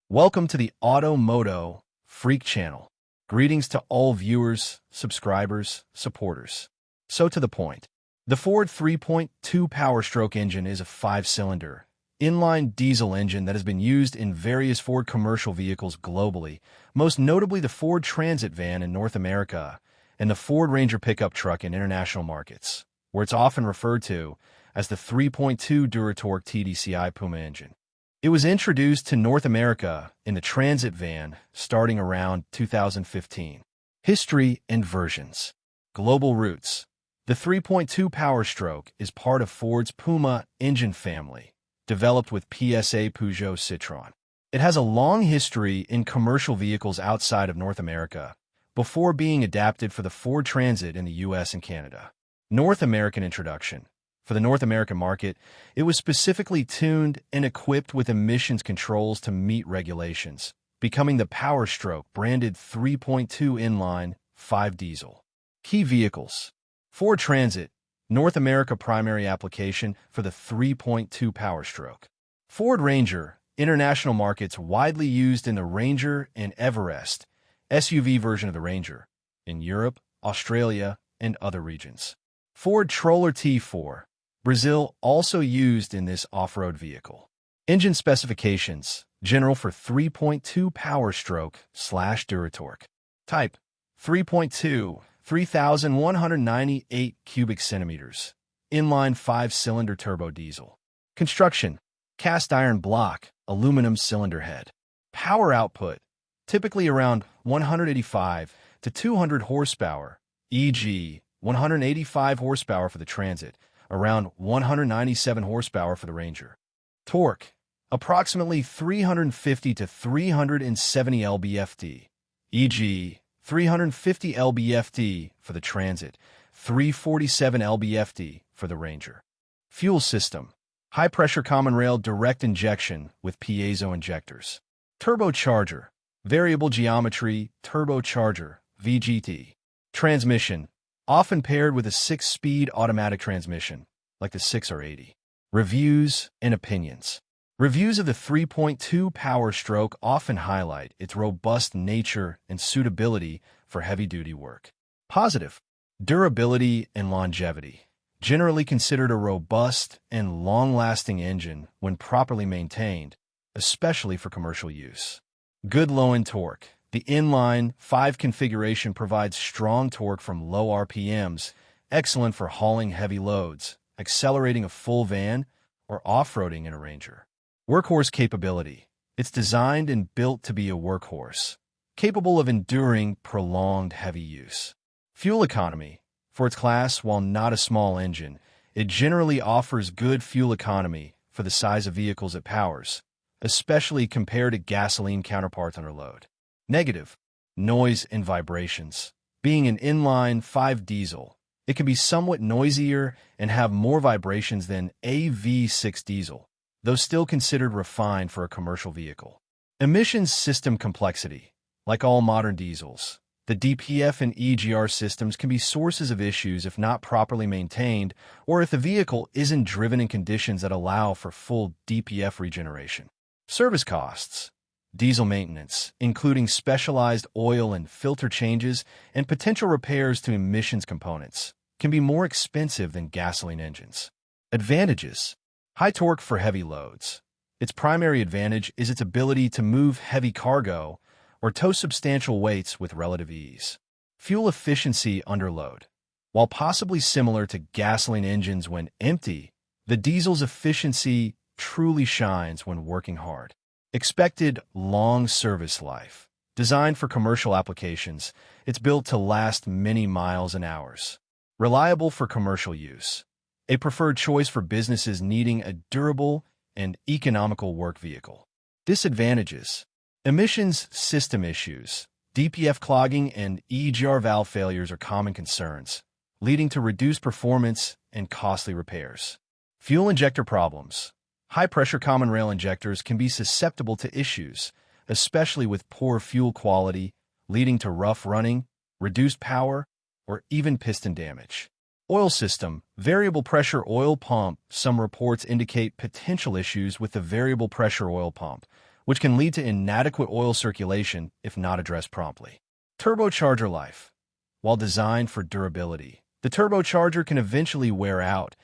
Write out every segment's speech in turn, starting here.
Welcome to the MOTO Freak Channel. Greetings to all viewers, subscribers, supporters. So to the point. The Ford 3.2 POWERSTROKE engine is a 5-cylinder, inline diesel engine that has been used in various Ford commercial vehicles globally, most notably the Ford Transit van in North America and the Ford Ranger pickup truck in international markets, where it's often referred to as the 3.2 Duratorque TDCi PUMA engine. It was introduced to North America in the Transit van starting around 2015. History and versions. Global roots. The 3.2 POWERSTROKE is part of Ford's PUMA engine family, developed with PSA Peugeot Citroën. It has a long history in commercial vehicles outside of North America, before being adapted for the Ford Transit in the US and Canada. North American introduction. For the North American market, it was specifically tuned and equipped with emissions controls to meet regulations, becoming the POWERSTROKE branded 3.2 inline 5 diesel. Key vehicles. Ford Transit, North America primary application for the 3.2 POWERSTROKE. Ford Ranger, international markets widely used in the Ranger and Everest, SUV version of the Ranger, in Europe, Australia, and other regions. Ford Troller T4, Brazil, also used in this off-road vehicle. Engine specifications, general for 3.2 POWERSTROKE/Duratorque. Type, 3.2, 3,198 cubic centimeters. Inline 5-cylinder turbo diesel. Construction, cast iron block, aluminum cylinder head. Power output, typically around 185 to 200 horsepower, e.g., 185 horsepower for the Transit, around 197 horsepower for the Ranger. Torque, approximately 350 to 370 lb-ft, e.g., 350 lb-ft for the Transit, 347 lb-ft for the Ranger. Fuel system, high-pressure common rail direct injection with piezo injectors. Turbocharger, variable geometry turbocharger, VGT. Transmission, often paired with a 6-speed automatic transmission, like the 6R80. Reviews and opinions. Reviews of the 3.2 POWERSTROKE often highlight its robust nature and suitability for heavy-duty work. Positive. Durability and longevity. Generally considered a robust and long-lasting engine when properly maintained, especially for commercial use. Good low-end torque. The inline 5 configuration provides strong torque from low RPMs, excellent for hauling heavy loads, accelerating a full van, or off-roading in a Ranger. Workhorse capability. It's designed and built to be a workhorse, capable of enduring prolonged heavy use. Fuel economy. For its class, while not a small engine, it generally offers good fuel economy for the size of vehicles it powers, especially compared to gasoline counterparts under load. Negative. Noise and vibrations. Being an inline 5 diesel, it can be somewhat noisier and have more vibrations than a V6 diesel, though still considered refined for a commercial vehicle. Emissions system complexity. Like all modern diesels, the DPF and EGR systems can be sources of issues if not properly maintained or if the vehicle isn't driven in conditions that allow for full DPF regeneration. Service costs. Diesel maintenance, including specialized oil and filter changes and potential repairs to emissions components, can be more expensive than gasoline engines. Advantages. High torque for heavy loads. Its primary advantage is its ability to move heavy cargo or tow substantial weights with relative ease. Fuel efficiency under load. While possibly similar to gasoline engines when empty, the diesel's efficiency truly shines when working hard. Expected long service life. Designed for commercial applications, it's built to last many miles and hours. Reliable for commercial use. A preferred choice for businesses needing a durable and economical work vehicle. Disadvantages. Emissions system issues. DPF clogging and EGR valve failures are common concerns, leading to reduced performance and costly repairs. Fuel injector problems. High-pressure common rail injectors can be susceptible to issues, especially with poor fuel quality, leading to rough running, reduced power, or even piston damage. Oil system. Variable pressure oil pump. Some reports indicate potential issues with the variable pressure oil pump, which can lead to inadequate oil circulation if not addressed promptly. Turbocharger life. While designed for durability, the turbocharger can eventually wear out,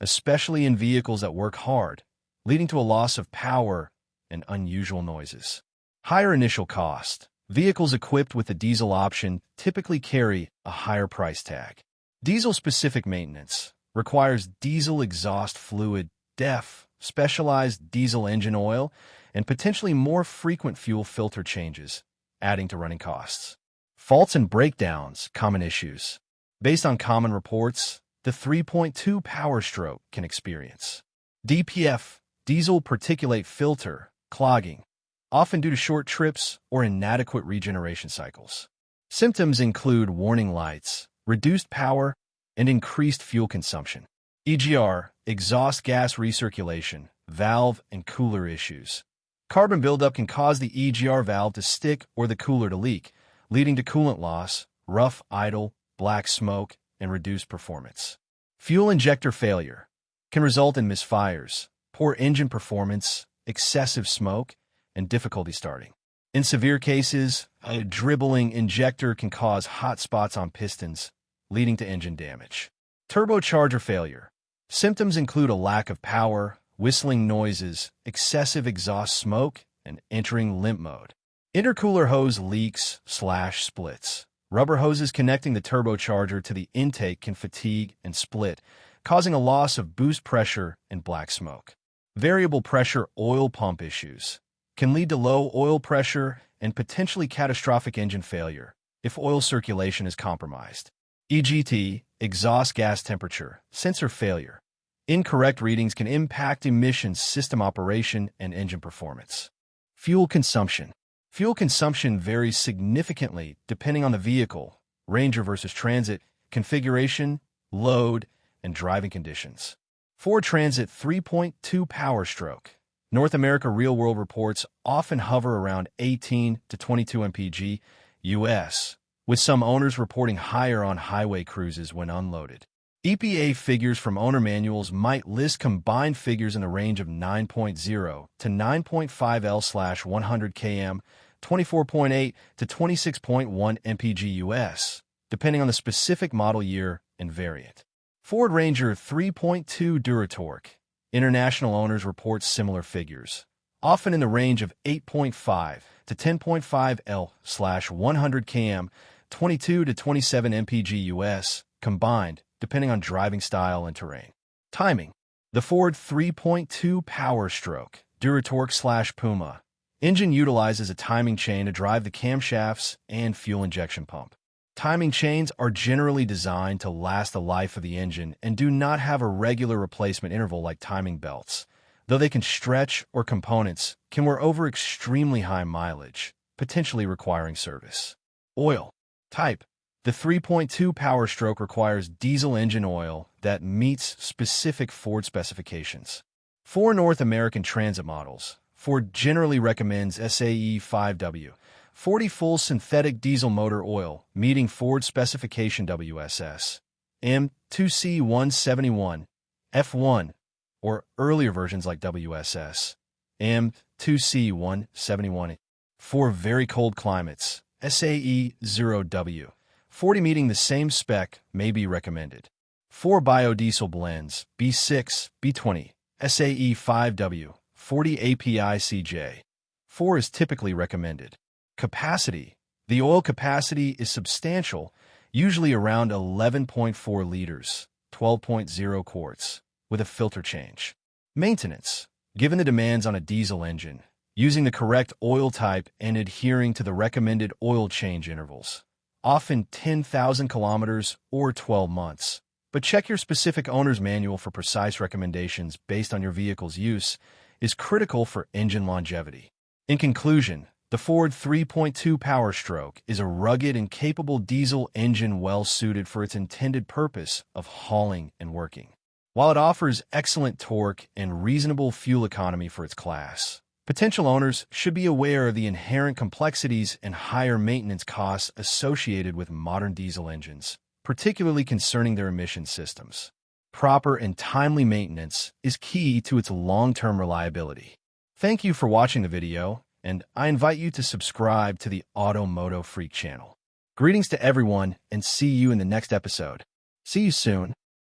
especially in vehicles that work hard, leading to a loss of power and unusual noises. Higher initial cost. Vehicles equipped with the diesel option typically carry a higher price tag. Diesel-specific maintenance requires diesel exhaust fluid, DEF, specialized diesel engine oil, and potentially more frequent fuel filter changes, adding to running costs. Faults and breakdowns, common issues. Based on common reports, the 3.2 POWERSTROKE can experience DPF, diesel particulate filter, clogging, often due to short trips or inadequate regeneration cycles. Symptoms include warning lights, reduced power, and increased fuel consumption. EGR, exhaust gas recirculation, valve and cooler issues. Carbon buildup can cause the EGR valve to stick or the cooler to leak, leading to coolant loss, rough idle, black smoke, and reduced performance. Fuel injector failure can result in misfires, poor engine performance, excessive smoke, and difficulty starting. In severe cases, a dribbling injector can cause hot spots on pistons, leading to engine damage. Turbocharger failure. Symptoms include a lack of power, whistling noises, excessive exhaust smoke, and entering limp mode. Intercooler hose leaks/splits. Rubber hoses connecting the turbocharger to the intake can fatigue and split, causing a loss of boost pressure and black smoke. Variable pressure oil pump issues can lead to low oil pressure and potentially catastrophic engine failure if oil circulation is compromised. EGT, exhaust gas temperature, sensor failure. Incorrect readings can impact emissions system operation and engine performance. Fuel consumption. Fuel consumption varies significantly depending on the vehicle, Ranger versus Transit, configuration, load, and driving conditions. Ford Transit 3.2 POWERSTROKE. North America real-world reports often hover around 18 to 22 mpg US, with some owners reporting higher on highway cruises when unloaded. EPA figures from owner manuals might list combined figures in the range of 9.0 to 9.5 L/100 km, 24.8 to 26.1 mpg US, depending on the specific model year and variant. Ford Ranger 3.2 DuraTorque. International owners report similar figures, often in the range of 8.5 to 10.5 L/100 km, 22 to 27 mpg US, combined, depending on driving style and terrain. Timing. The Ford 3.2 POWERSTROKE DuraTorque/PUMA engine utilizes a timing chain to drive the camshafts and fuel injection pump. Timing chains are generally designed to last the life of the engine and do not have a regular replacement interval like timing belts, though they can stretch or components can wear over extremely high mileage, potentially requiring service. Oil. Type. The 3.2 POWERSTROKE requires diesel engine oil that meets specific Ford specifications. For North American Transit models, Ford generally recommends SAE 5W, 40 full synthetic diesel motor oil, meeting Ford specification WSS, M2C171, F1, or earlier versions like WSS, M2C171. For very cold climates, SAE 0W, 40 meeting the same spec may be recommended. For biodiesel blends, B6, B20, SAE 5W, 40 API CJ. 4 is typically recommended. Capacity. The oil capacity is substantial, usually around 11.4 liters, 12.0 quarts, with a filter change. Maintenance. Given the demands on a diesel engine, using the correct oil type and adhering to the recommended oil change intervals, often 10,000 kilometers or 12 months. But check your specific owner's manual for precise recommendations based on your vehicle's use, is critical for engine longevity. In conclusion, the Ford 3.2 POWERSTROKE is a rugged and capable diesel engine well-suited for its intended purpose of hauling and working. While it offers excellent torque and reasonable fuel economy for its class, potential owners should be aware of the inherent complexities and higher maintenance costs associated with modern diesel engines, particularly concerning their emission systems. Proper and timely maintenance is key to its long-term reliability. Thank you for watching the video. and I invite you to subscribe to the Automotive Freak channel. Greetings to everyone, and see you in the next episode. See you soon.